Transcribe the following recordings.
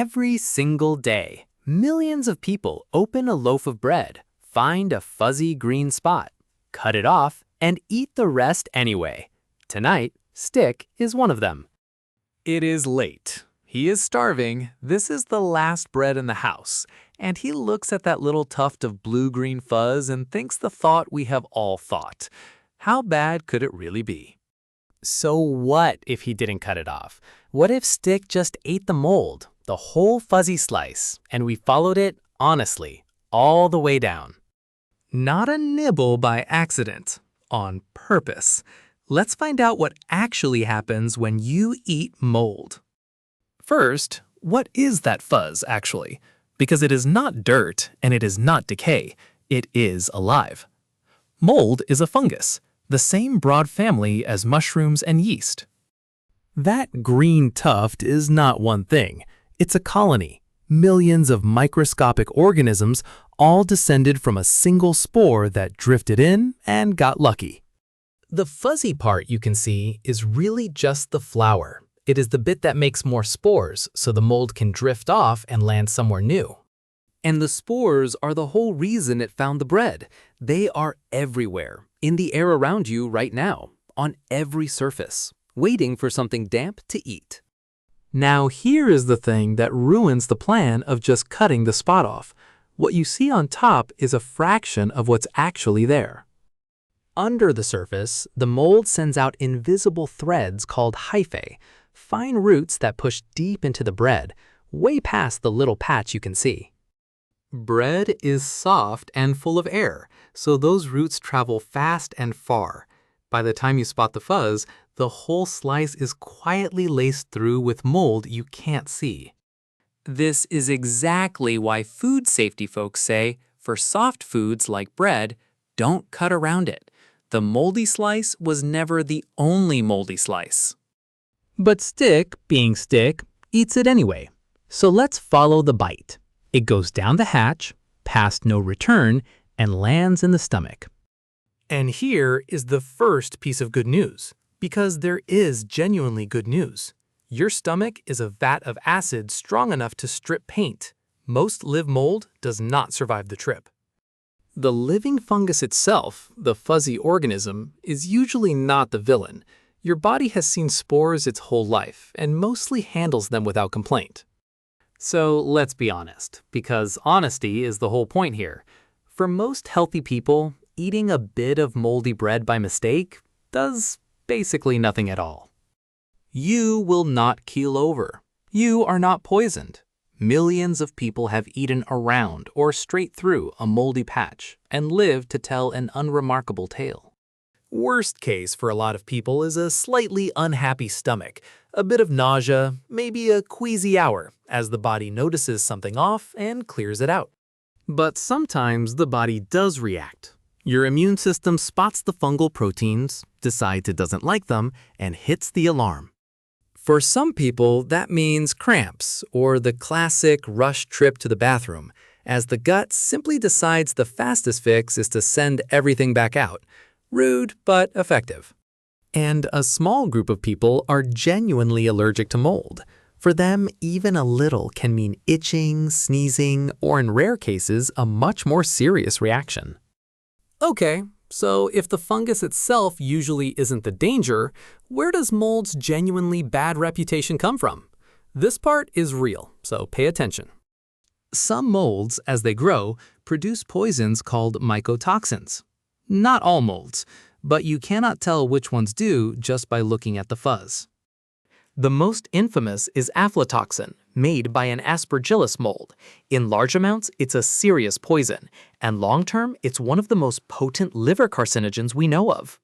Every single day, millions of people open a loaf of bread, find a fuzzy green spot, cut it off, and eat the rest anyway. Tonight, Stick is one of them. It is late. He is starving. This is the last bread in the house. And he looks at that little tuft of blue-green fuzz and thinks the thought we have all thought. How bad could it really be? So what if he didn't cut it off? What if Stick just ate the mold, the whole fuzzy slice, and we followed it honestly, all the way down? Not a nibble by accident, on purpose. Let's find out what actually happens when you eat mold. First, what is that fuzz actually? Because it is not dirt and it is not decay, it is alive. Mold is a fungus, the same broad family as mushrooms and yeast. That green tuft is not one thing, it's a colony. Millions of microscopic organisms all descended from a single spore that drifted in and got lucky. The fuzzy part you can see is really just the flower. It is the bit that makes more spores so the mold can drift off and land somewhere new. And the spores are the whole reason it found the bread. They are everywhere, in the air around you right now, on every surface, waiting for something damp to eat. Now here is the thing that ruins the plan of just cutting the spot off. What you see on top is a fraction of what's actually there. Under the surface, the mold sends out invisible threads called hyphae, fine roots that push deep into the bread, way past the little patch you can see. Bread is soft and full of air, so those roots travel fast and far. By the time you spot the fuzz, the whole slice is quietly laced through with mold you can't see. This is exactly why food safety folks say, for soft foods like bread, don't cut around it. The moldy slice was never the only moldy slice. But Stick, being Stick, eats it anyway. So let's follow the bite. It goes down the hatch, past no return, and lands in the stomach. And here is the first piece of good news, because there is genuinely good news. Your stomach is a vat of acid strong enough to strip paint. Most live mold does not survive the trip. The living fungus itself, the fuzzy organism, is usually not the villain. Your body has seen spores its whole life and mostly handles them without complaint. So let's be honest, because honesty is the whole point here. For most healthy people, eating a bit of moldy bread by mistake does basically nothing at all. You will not keel over. You are not poisoned. Millions of people have eaten around or straight through a moldy patch and lived to tell an unremarkable tale. Worst case for a lot of people is a slightly unhappy stomach, a bit of nausea, maybe a queasy hour as the body notices something off and clears it out. But sometimes the body does react. Your immune system spots the fungal proteins, decides it doesn't like them, and hits the alarm. For some people, that means cramps or the classic rush trip to the bathroom, as the gut simply decides the fastest fix is to send everything back out. Rude, but effective. And a small group of people are genuinely allergic to mold. For them, even a little can mean itching, sneezing, or in rare cases, a much more serious reaction. Okay, so if the fungus itself usually isn't the danger, where does mold's genuinely bad reputation come from? This part is real, so pay attention. Some molds, as they grow, produce poisons called mycotoxins. Not all molds, but you cannot tell which ones do just by looking at the fuzz. The most infamous is aflatoxin, made by an aspergillus mold. In large amounts, it's a serious poison, and long-term, it's one of the most potent liver carcinogens we know of.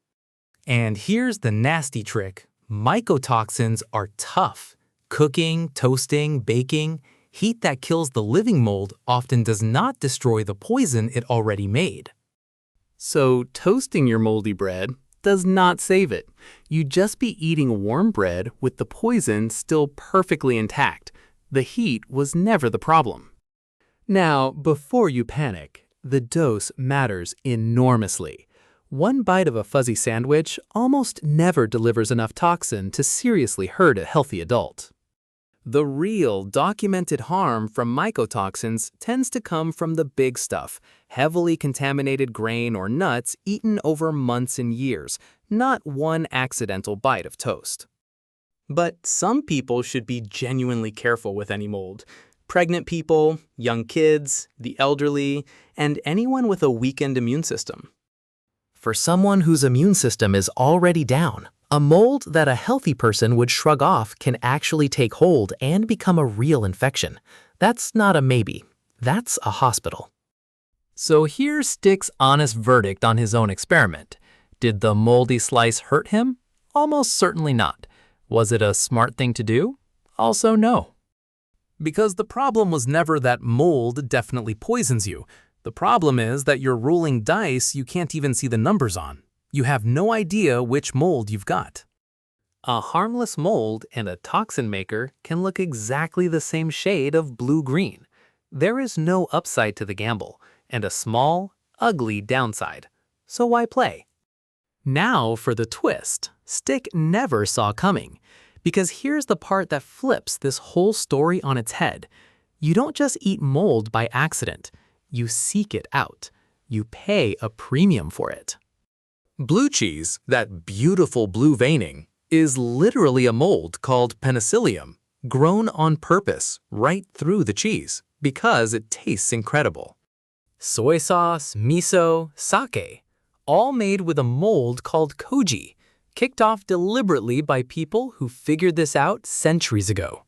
And here's the nasty trick. Mycotoxins are tough. Cooking, toasting, baking, heat that kills the living mold often does not destroy the poison it already made. So toasting your moldy bread does not save it. You'd just be eating warm bread with the poison still perfectly intact. The heat was never the problem. Now, before you panic, the dose matters enormously. One bite of a fuzzy sandwich almost never delivers enough toxin to seriously hurt a healthy adult. The real documented harm from mycotoxins tends to come from the big stuff, heavily contaminated grain or nuts eaten over months and years, not one accidental bite of toast. But some people should be genuinely careful with any mold. Pregnant people, young kids, the elderly, and anyone with a weakened immune system. For someone whose immune system is already down, a mold that a healthy person would shrug off can actually take hold and become a real infection. That's not a maybe. That's a hospital. So here's Stick's honest verdict on his own experiment. Did the moldy slice hurt him? Almost certainly not. Was it a smart thing to do? Also no. Because the problem was never that mold definitely poisons you. The problem is that you're rolling dice you can't even see the numbers on. You have no idea which mold you've got. A harmless mold and a toxin maker can look exactly the same shade of blue-green. There is no upside to the gamble, and a small, ugly downside. So why play? Now for the twist Stick never saw coming. Because here's the part that flips this whole story on its head. You don't just eat mold by accident. You seek it out. You pay a premium for it. Blue cheese, that beautiful blue veining, is literally a mold called penicillium, grown on purpose right through the cheese because it tastes incredible. Soy sauce, miso, sake, all made with a mold called koji, kicked off deliberately by people who figured this out centuries ago.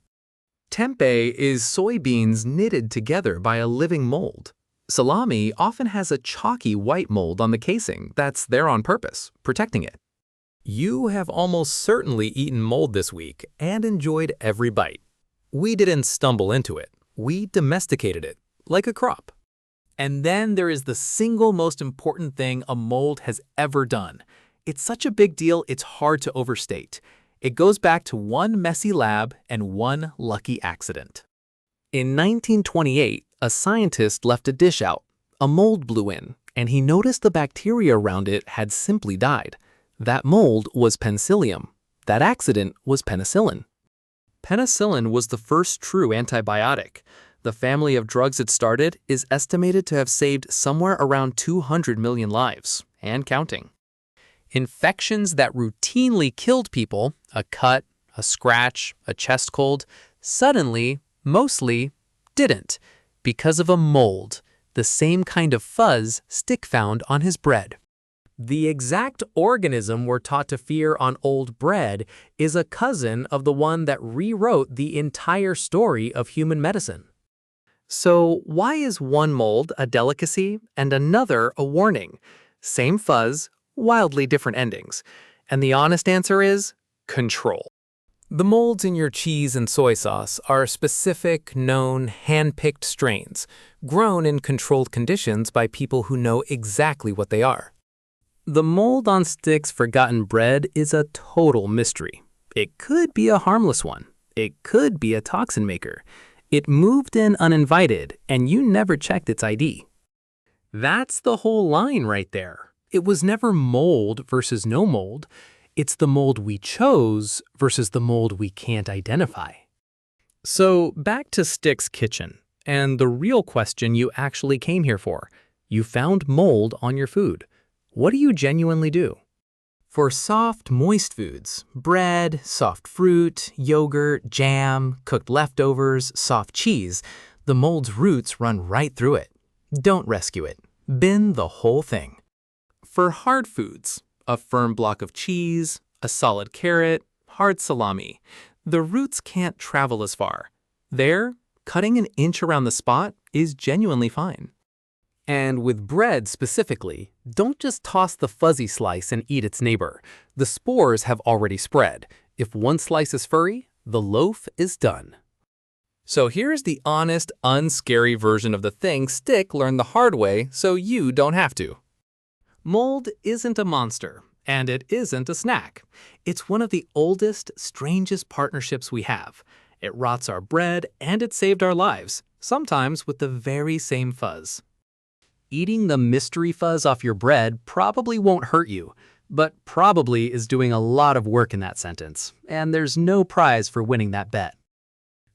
Tempeh is soybeans knitted together by a living mold. Salami often has a chalky white mold on the casing that's there on purpose, protecting it. You have almost certainly eaten mold this week and enjoyed every bite. We didn't stumble into it. We domesticated it, like a crop. And then there is the single most important thing a mold has ever done. It's such a big deal it's hard to overstate. It goes back to one messy lab and one lucky accident. In 1928, a scientist left a dish out. A mold blew in, and he noticed the bacteria around it had simply died. That mold was penicillium. That accident was penicillin. Penicillin was the first true antibiotic. The family of drugs it started is estimated to have saved somewhere around 200 million lives, and counting. Infections that routinely killed people, a cut, a scratch, a chest cold, suddenly, mostly, didn't, because of a mold, the same kind of fuzz Stick found on his bread. The exact organism we're taught to fear on old bread is a cousin of the one that rewrote the entire story of human medicine. So why is one mold a delicacy and another a warning? Same fuzz, wildly different endings. And the honest answer is control. The molds in your cheese and soy sauce are specific, known, hand-picked strains, grown in controlled conditions by people who know exactly what they are. The mold on Stick's forgotten bread is a total mystery. It could be a harmless one. It could be a toxin maker. It moved in uninvited, and you never checked its ID. That's the whole line right there. It was never mold versus no mold. It's the mold we chose versus the mold we can't identify. So back to Stick's kitchen, and the real question you actually came here for. You found mold on your food. What do you genuinely do? For soft, moist foods, bread, soft fruit, yogurt, jam, cooked leftovers, soft cheese, the mold's roots run right through it. Don't rescue it. Bin the whole thing. For hard foods, a firm block of cheese, a solid carrot, hard salami, the roots can't travel as far. There, cutting an inch around the spot is genuinely fine. And with bread specifically, don't just toss the fuzzy slice and eat its neighbor. The spores have already spread. If one slice is furry, the loaf is done. So here's the honest, unscary version of the thing Stick learned the hard way so you don't have to. Mold isn't a monster, and it isn't a snack. It's one of the oldest, strangest partnerships we have. It rots our bread and it saved our lives, sometimes with the very same fuzz. Eating the mystery fuzz off your bread probably won't hurt you, but probably is doing a lot of work in that sentence, and there's no prize for winning that bet.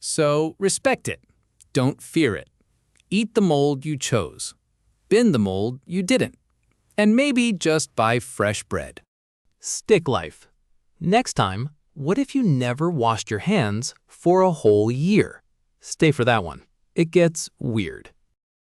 So respect it. Don't fear it. Eat the mold you chose. Bin the mold you didn't. And maybe just buy fresh bread. Stick life. Next time, what if you never washed your hands for a whole year? Stay for that one. It gets weird.